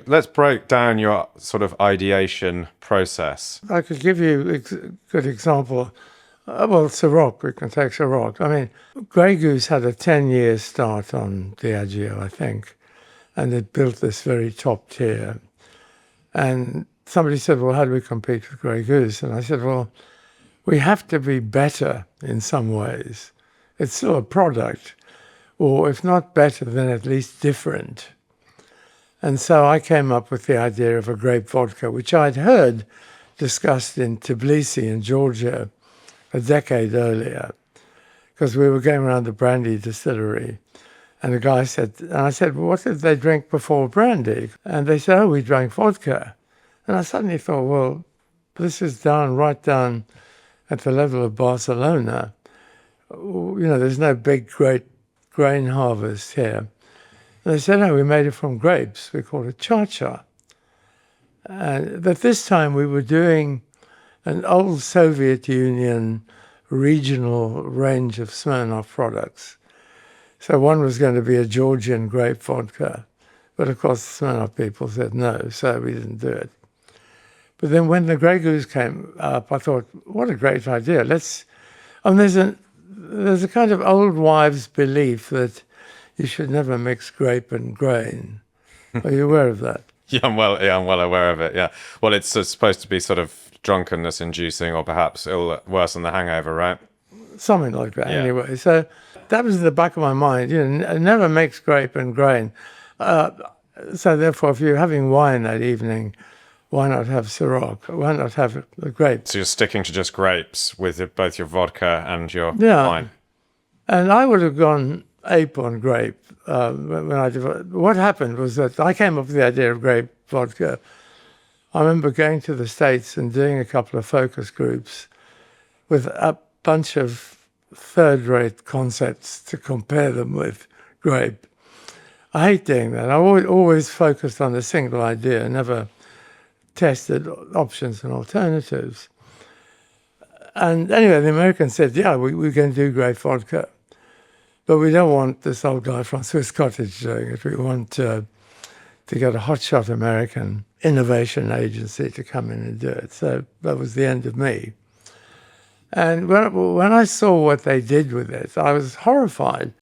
Let's break down your sort of ideation process. I could give you a good example. Well, Ciroc, we can take Ciroc. I mean, Grey Goose had a 10-year start on Diageo, I think, and it built this very top tier. And somebody said, well, how do we compete with Grey Goose? And I said, well, we have to be better in some ways. It's still a product, or if not better, then at least different. And so I came up with the idea of a grape vodka, which I'd heard discussed in Tbilisi in Georgia a decade earlier, because we were going around the brandy distillery. And the guy said, and I said, well, what did they drink before brandy? And they said, oh, we drank vodka. And I suddenly thought, well, this is right down at the level of Barcelona. You know, there's no big, great grain harvest here. And they said, no, we made it from grapes. We called it cha-cha. But this time we were doing an old Soviet Union regional range of Smirnoff products. So one was going to be a Georgian grape vodka. But of course, the Smirnoff people said no, so we didn't do it. But then when the Grey Goose came up, I thought, what a great idea. There's a kind of old wives' belief that you should never mix grape and grain. Are you aware of that? Yeah, I'm well aware of it. Yeah. Well, it's supposed to be sort of drunkenness inducing, or perhaps worse than the hangover, right? Something like that, Yeah. Anyway. So that was in the back of my mind. You know, never mix grape and grain. So therefore, if you're having wine that evening, why not have Ciroc? Why not have the grapes? So you're sticking to just grapes with both your vodka and your Yeah. wine. And I would have gone ape on grape. What happened was that I came up with the idea of grape vodka. I remember going to the States and doing a couple of focus groups with a bunch of third-rate concepts to compare them with grape. I hate doing that. I always focused on a single idea, never tested options and alternatives. And anyway, the Americans said, yeah, we're going to do grape vodka. But we don't want this old guy from Swiss Cottage doing it. We want to get a hotshot American innovation agency to come in and do it. So that was the end of me. And when I saw what they did with it, I was horrified.